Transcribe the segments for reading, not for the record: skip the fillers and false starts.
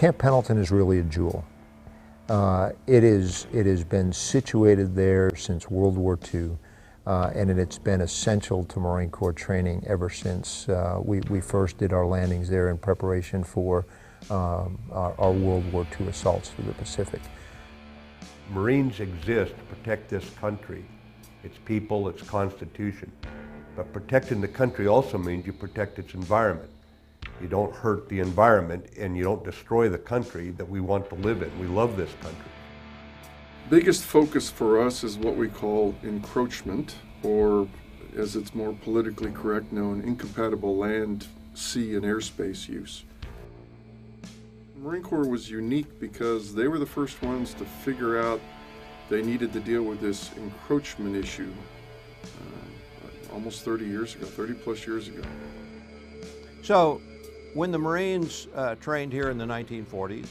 Camp Pendleton is really a jewel. It has been situated there since World War II, and it's been essential to Marine Corps training ever since we first did our landings there in preparation for our World War II assaults to the Pacific. Marines exist to protect this country, its people, its constitution. But protecting the country also means you protect its environment. You don't hurt the environment and you don't destroy the country that we want to live in. We love this country. Biggest focus for us is what we call encroachment, or as it's more politically correct known, incompatible land, sea, and airspace use. The Marine Corps was unique because they were the first ones to figure out they needed to deal with this encroachment issue almost 30 years ago, 30 plus years ago. So when the Marines trained here in the 1940s,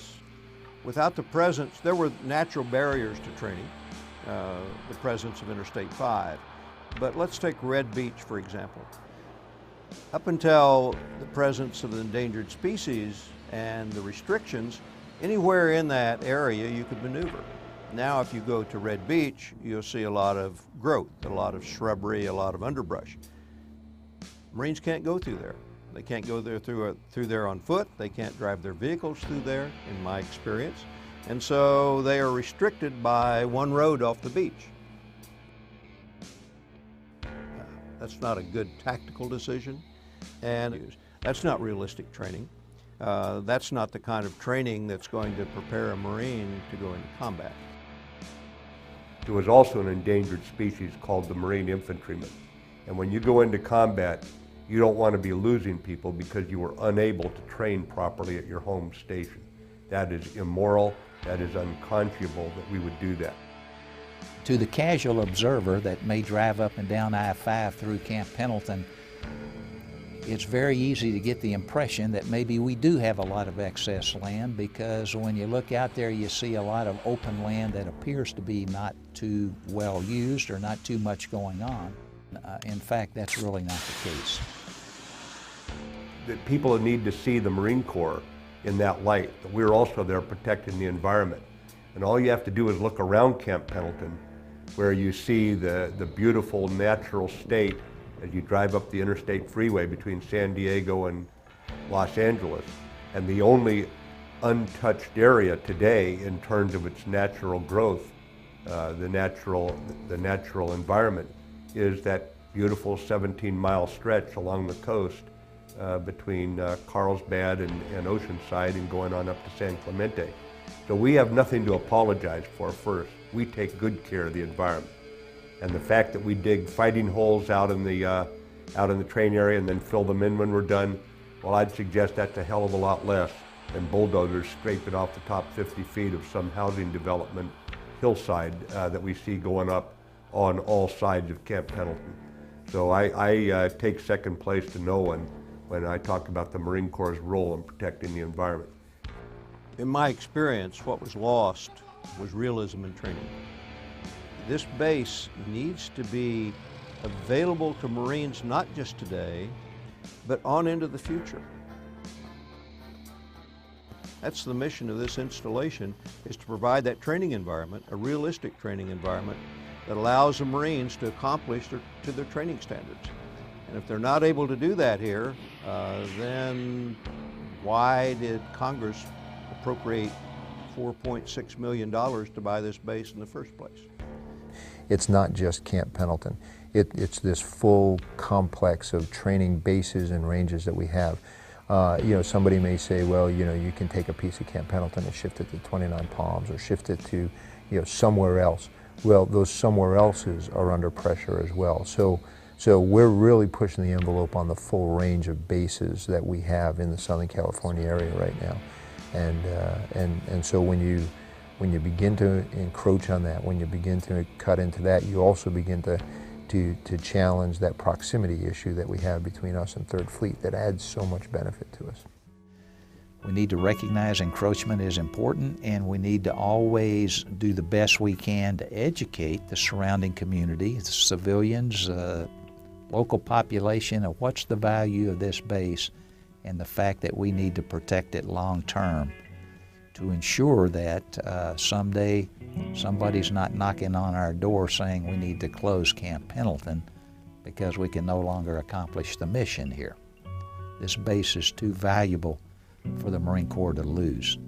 without the presence, there were natural barriers to training, the presence of Interstate 5. But let's take Red Beach, for example. Up until the presence of the endangered species and the restrictions, anywhere in that area you could maneuver. Now if you go to Red Beach, you'll see a lot of growth, a lot of shrubbery, a lot of underbrush. Marines can't go through there. They can't go there through there on foot. They can't drive their vehicles through there, in my experience. And so they are restricted by one road off the beach. That's not a good tactical decision, and that's not realistic training. That's not the kind of training that's going to prepare a Marine to go into combat. There was also an endangered species called the Marine infantryman. And when you go into combat, you don't want to be losing people because you were unable to train properly at your home station. That is immoral, that is unconscionable that we would do that. To the casual observer that may drive up and down I-5 through Camp Pendleton, it's very easy to get the impression that maybe we do have a lot of excess land, because when you look out there you see a lot of open land that appears to be not too well used or not too much going on. In fact, that's really not the case. That people need to see the Marine Corps in that light, that we're also there protecting the environment. And all you have to do is look around Camp Pendleton, where you see the beautiful natural state as you drive up the interstate freeway between San Diego and Los Angeles. And the only untouched area today in terms of its natural growth, the natural environment, is that beautiful 17-mile stretch along the coast between Carlsbad and Oceanside and going on up to San Clemente. So we have nothing to apologize for. First, we take good care of the environment. And the fact that we dig fighting holes out in the train area and then fill them in when we're done, well, I'd suggest that's a hell of a lot less than bulldozers scraping off the top 50 feet of some housing development hillside that we see going up on all sides of Camp Pendleton. So I take second place to no one when I talk about the Marine Corps' role in protecting the environment. In my experience, what was lost was realism in training. This base needs to be available to Marines not just today, but on into the future. That's the mission of this installation, is to provide that training environment, a realistic training environment that allows the Marines to accomplish their training standards. And if they're not able to do that here, then why did Congress appropriate $4.6 million to buy this base in the first place? It's not just Camp Pendleton. It's this full complex of training bases and ranges that we have. Somebody may say, well, you can take a piece of Camp Pendleton and shift it to 29 Palms or shift it to, somewhere else. Well, those somewhere else's are under pressure as well. So we're really pushing the envelope on the full range of bases that we have in the Southern California area right now. And so when you begin to encroach on that, when you begin to cut into that, you also begin to challenge that proximity issue that we have between us and Third Fleet that adds so much benefit to us. We need to recognize encroachment is important, and we need to always do the best we can to educate the surrounding community, the civilians, local population, of what's the value of this base and the fact that we need to protect it long term. to ensure that someday somebody's not knocking on our door saying we need to close Camp Pendleton because we can no longer accomplish the mission here. This base is too valuable for the Marine Corps to lose.